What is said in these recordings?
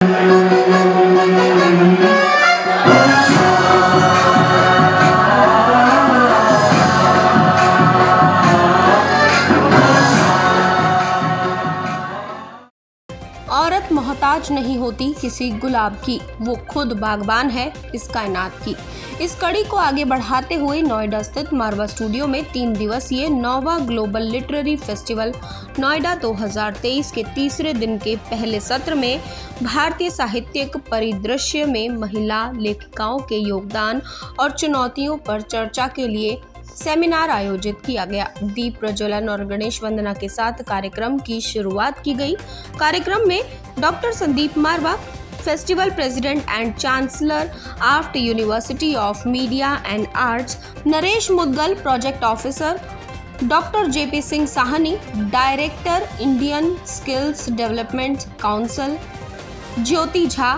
औरत मोहताज नहीं होती किसी गुलाब की, वो खुद बागबान है इस कायनात की। इस कड़ी को आगे बढ़ाते हुए नोएडा स्थित मारवा स्टूडियो में 3 दिवसीय 9वां ग्लोबल लिटरेरी फेस्टिवल नोएडा 2023 के तीसरे दिन के पहले सत्र में भारतीय साहित्यिक परिदृश्य में महिला लेखिकाओं के योगदान और चुनौतियों पर चर्चा के लिए सेमिनार आयोजित किया गया। दीप प्रज्वलन और गणेश वंदना के साथ कार्यक्रम की शुरुआत की गई। कार्यक्रम में doctor Sandeep Marwah, festival president and chancellor of university of media and arts, Naresh Mudgal, project officer, doctor JP Singh Sahni, director Indian skills development council, Jyoti Jha,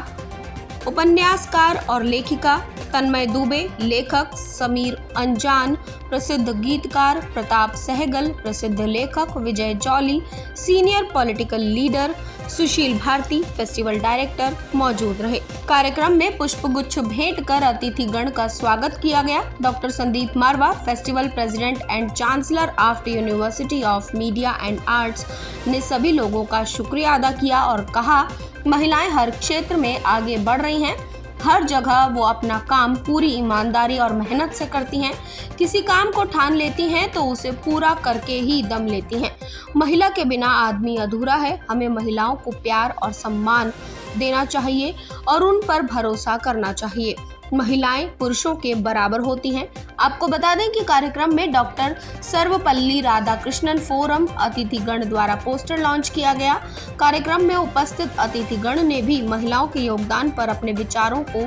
उपन्यासकार और लेखिका तन्मय दुबे, लेखक समीर अंजान, प्रसिद्ध गीतकार प्रताप सहगल, प्रसिद्ध लेखक विजय जौली, सीनियर पॉलिटिकल लीडर सुशील भारती, फेस्टिवल डायरेक्टर मौजूद रहे। कार्यक्रम में पुष्पगुच्छ भेंट कर अतिथिगण का स्वागत किया गया। Doctor Sandeep Marwah, festival president and chancellor of university of media and arts, ने सभी लोगों का शुक्रिया अदा किया और कहा, महिलाएं हर क्षेत्र में आगे बढ़ रही हैं। हर जगह वो अपना काम पूरी ईमानदारी और मेहनत से करती हैं। किसी काम को ठान लेती हैं तो उसे पूरा करके ही दम लेती हैं। महिला के बिना आदमी अधूरा है। हमें महिलाओं को प्यार और सम्मान देना चाहिए और उन पर भरोसा करना चाहिए। महिलाएं पुरुषों के बराबर होती हैं। आपको बता दें कि कार्यक्रम में डॉक्टर सर्वपल्ली राधाकृष्णन फोरम अतिथिगण द्वारा पोस्टर लॉन्च किया गया। कार्यक्रम में उपस्थित अतिथिगण ने भी महिलाओं के योगदान पर अपने विचारों को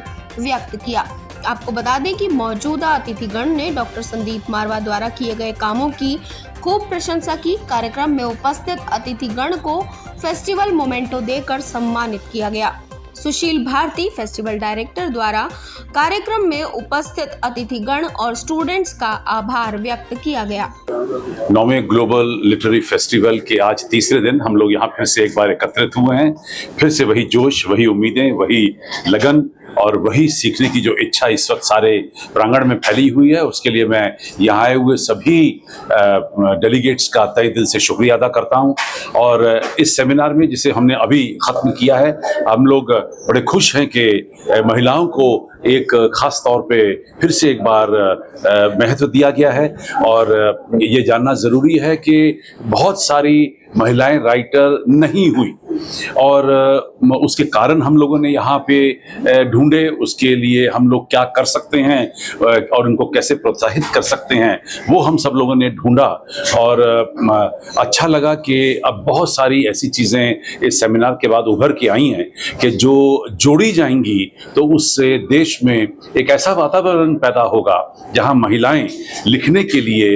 व्यक्त किया। आपको बता दें कि मौजूदा अतिथिगण ने डॉक्टर संदीप मारवा द्वारा किए गए कामों की खूब प्रशंसा की। कार्यक्रम में उपस्थित अतिथिगण को फेस्टिवल मोमेंटो देकर सम्मानित किया गया। सुशील भारती, फेस्टिवल डायरेक्टर, द्वारा कार्यक्रम में उपस्थित अतिथिगण और स्टूडेंट्स का आभार व्यक्त किया गया। 9वें ग्लोबल लिटरेरी फेस्टिवल के आज तीसरे दिन हम लोग यहाँ फिर से एक बार एकत्रित हुए हैं। फिर से वही जोश, वही उम्मीदें, वही लगन और वही सीखने की जो इच्छा इस वक्त सारे प्रांगण में फैली हुई है। उसके लिए मैं यहाँ आए हुए सभी डेलीगेट्स का तहे दिल से शुक्रिया अदा करता हूँ। और इस सेमिनार में जिसे हमने अभी ख़त्म किया है, हम लोग बड़े खुश हैं कि महिलाओं को एक खास तौर पे फिर से एक बार महत्व दिया गया है। और ये जानना ज़रूरी है कि बहुत सारी महिलाएं राइटर नहीं हुई और उसके कारण हम लोगों ने यहाँ पे ढूंढे। उसके लिए हम लोग क्या कर सकते हैं और उनको कैसे प्रोत्साहित कर सकते हैं, वो हम सब लोगों ने ढूंढा। और अच्छा लगा कि अब बहुत सारी ऐसी चीज़ें इस सेमिनार के बाद उभर के आई हैं कि जो जोड़ी जाएंगी तो उससे देश में एक ऐसा वातावरण पैदा होगा जहाँ महिलाएं लिखने के लिए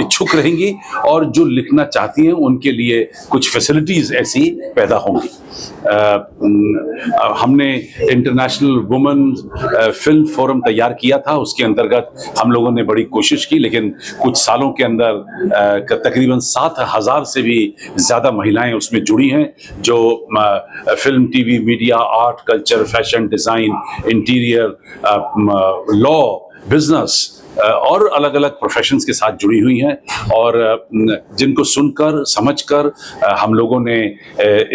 इच्छुक रहेंगी और जो लिखना चाहती हैं उनके लिए कुछ फैसिलिटीज़ ऐसी पैदा होंगी। हमने इंटरनेशनल वुमेन फिल्म फोरम तैयार किया था। उसके अंतर्गत हम लोगों ने बड़ी कोशिश की, लेकिन कुछ सालों के अंदर तकरीबन 7,000 से भी ज़्यादा महिलाएं उसमें जुड़ी हैं, जो film, TV, media, art, culture, fashion, design, interior, law, business और अलग अलग प्रोफेशंस के साथ जुड़ी हुई हैं। और जिनको सुनकर, समझकर हम लोगों ने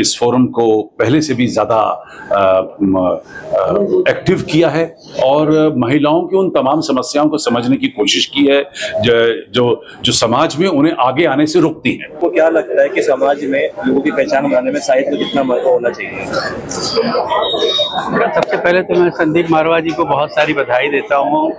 इस फोरम को पहले से भी ज़्यादा एक्टिव किया है और महिलाओं की उन तमाम समस्याओं को समझने की कोशिश की है जो समाज में उन्हें आगे आने से रोकती हैं। आपको क्या लगता है कि समाज में लोगों की पहचान बनाने में साहित्य को कितना महत्व होना चाहिए? सबसे पहले तो मैं संदीप मारवा जी को बहुत सारी बधाई देता हूँ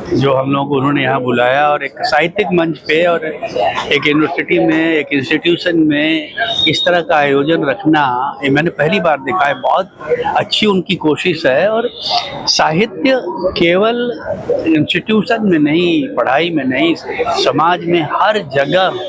जो हम लोगों को उन्होंने यहाँ बुलाया और एक साहित्यिक मंच पे और एक यूनिवर्सिटी में, एक इंस्टीट्यूशन में इस तरह का आयोजन रखना ये मैंने पहली बार देखा है। बहुत अच्छी उनकी कोशिश है और साहित्य केवल इंस्टीट्यूशन में नहीं, पढ़ाई में नहीं, समाज में हर जगह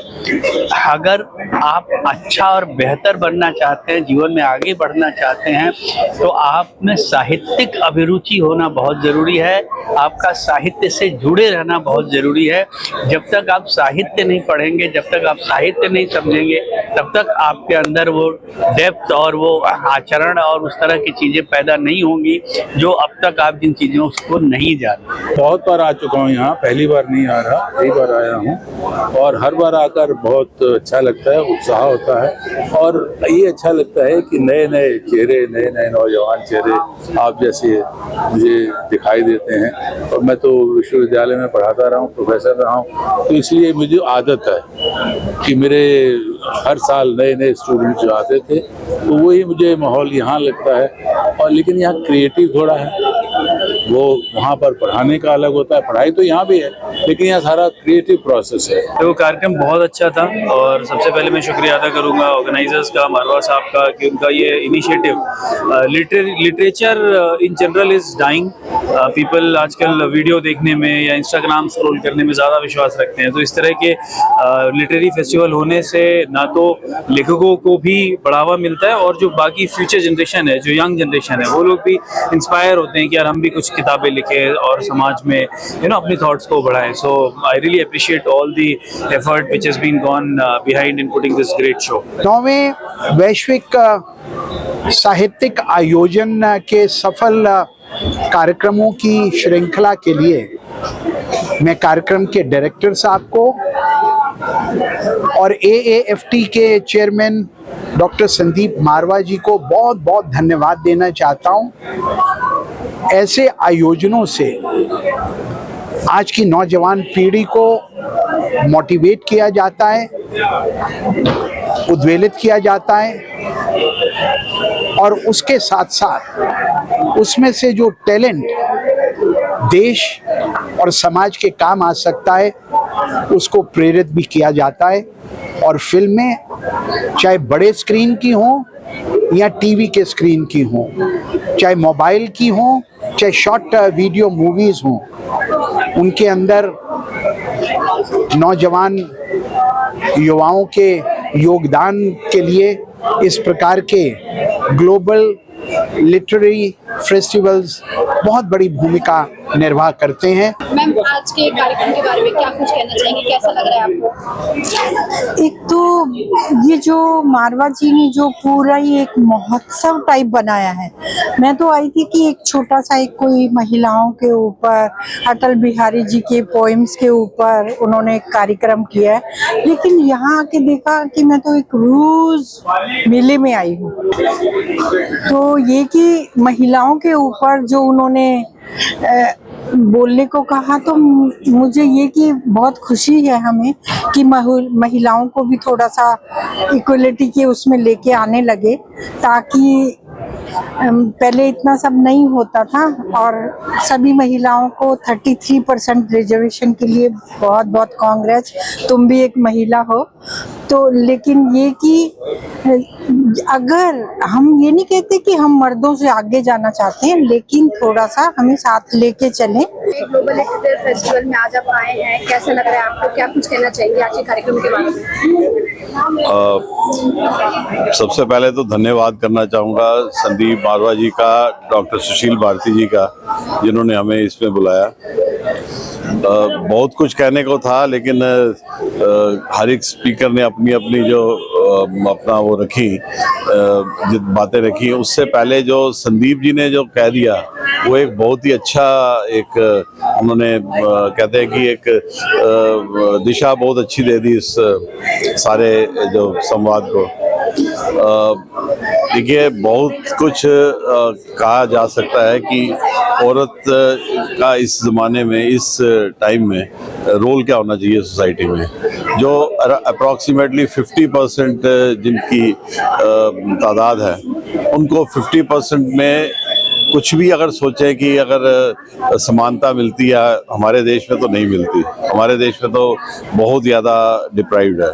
अगर आप अच्छा और बेहतर बनना चाहते हैं, जीवन में आगे बढ़ना चाहते हैं, तो आप में साहित्यिक अभिरुचि होना बहुत ज़रूरी है। आपका साहित्य से जुड़े रहना बहुत ज़रूरी है। जब तक आप साहित्य नहीं पढ़ेंगे, जब तक आप साहित्य नहीं समझेंगे, तब तक आपके अंदर वो डेप्थ और वो आचरण और उस तरह की चीज़ें पैदा नहीं होंगी जो अब तक आप जिन चीज़ों को नहीं जानते। बहुत बार आ चुका हूँ यहाँ, पहली बार नहीं आ रहा, कई बार आया हूँ और हर बार आकर बहुत अच्छा लगता है, उत्साह होता है और ये अच्छा लगता है कि नए नए चेहरे, नए नए नौजवान चेहरे आप जैसे मुझे दिखाई देते हैं। और मैं तो विश्वविद्यालय में पढ़ाता रहा हूँ, प्रोफेसर रहा हूँ, तो इसलिए मुझे आदत है कि मेरे हर साल नए नए स्टूडेंट जो आते थे, तो वही मुझे माहौल यहाँ लगता है। और लेकिन यहाँ क्रिएटिव थोड़ा है, वो वहाँ पर पढ़ाने का अलग होता है, पढ़ाई तो यहाँ भी है लेकिन यहाँ सारा क्रिएटिव प्रोसेस है। तो कार्यक्रम बहुत अच्छा था और सबसे पहले मैं शुक्रिया अदा करूँगा ऑर्गेनाइजर्स का, मारवा साहब का, कि उनका ये initiative. Literature in general is dying. People आजकल वीडियो देखने में या इंस्टाग्राम स्क्रॉल करने में ज़्यादा विश्वास रखते हैं, तो इस तरह के लिटरेरी फेस्टिवल होने से ना तो लेखकों को भी बढ़ावा मिलता है और जो बाकी फ्यूचर जनरेशन है, जो यंग जनरेशन है, वो लोग भी इंस्पायर होते हैं कि यार हम भी कुछ किताबें लिखें और समाज में अपनी थॉट्स को बढ़ाएं। So I really appreciate all the effort which has been gone behind in putting this great show. 9वें वैश्विक साहित्यिक आयोजन के सफल कार्यक्रमों की श्रृंखला के लिए मैं कार्यक्रम के डायरेक्टर साहब को और AAFT के चेयरमैन डॉक्टर संदीप मारवा जी को बहुत बहुत धन्यवाद देना चाहता हूं। ऐसे आयोजनों से आज की नौजवान पीढ़ी को मोटिवेट किया जाता है, उद्वेलित किया जाता है और उसके साथ साथ उसमें से जो टैलेंट देश और समाज के काम आ सकता है उसको प्रेरित भी किया जाता है। और फिल्में चाहे बड़े स्क्रीन की हों या टीवी के स्क्रीन की हों, चाहे मोबाइल की हों, चाहे शॉर्ट वीडियो मूवीज़ हों, उनके अंदर नौजवान युवाओं के योगदान के लिए इस प्रकार के ग्लोबल लिटरेरी फेस्टिवल्स बहुत बड़ी भूमिका निर्वाह करते हैं। मैम, आज के कार्यक्रम के बारे में क्या कुछ कहना चाहेंगे, कैसा लग रहा है आपको? एक तो ये जो मारवा जी ने जो पूरा ही एक महोत्सव टाइप बनाया है, मैं तो आई थी कि एक छोटा सा एक कोई महिलाओं के ऊपर, अटल बिहारी जी के पोएम्स के ऊपर उन्होंने एक कार्यक्रम किया है, लेकिन यहाँ आके देखा कि मैं तो एक रोज मेले में आई हूँ। तो ये कि महिलाओं के ऊपर जो उन्होंने बोलने को कहा, तो मुझे ये कि बहुत खुशी है हमें कि महिलाओं को भी थोड़ा सा इक्वलिटी के उसमें लेके आने लगे, ताकि पहले इतना सब नहीं होता था। और सभी महिलाओं को 33% रिजर्वेशन के लिए बहुत बहुत कांग्रेस, तुम भी एक महिला हो। तो लेकिन ये कि अगर हम ये नहीं कहते कि हम मर्दों से आगे जाना चाहते हैं, लेकिन थोड़ा सा हमें साथ लेके चलें। ग्लोबल लिटरेचर फेस्टिवल में आज आप आए हैं, कैसा लग रहा है आपको, क्या कुछ कहना चाहिए आज के कार्यक्रम के बारे में? सबसे पहले तो धन्यवाद करना चाहूँगा संदीप मारवा जी का, डॉक्टर सुशील भारती जी का, जिन्होंने हमें इसमें बुलाया। बहुत कुछ कहने को था, लेकिन हर एक स्पीकर ने अपनी अपनी जो अपना वो रखी, जो बातें रखी, उससे पहले जो संदीप जी ने जो कह दिया वो एक बहुत ही अच्छा एक उन्होंने कहते हैं कि एक दिशा बहुत अच्छी दे दी इस सारे जो संवाद को। देखिए, बहुत कुछ कहा जा सकता है कि औरत का इस ज़माने में, इस टाइम में रोल क्या होना चाहिए सोसाइटी में। जो अप्रॉक्सीमेटली 50% जिनकी तादाद है, उनको 50% में कुछ भी अगर सोचें कि अगर समानता मिलती है, हमारे देश में तो नहीं मिलती। हमारे देश में तो बहुत ज़्यादा डिप्राइव्ड है।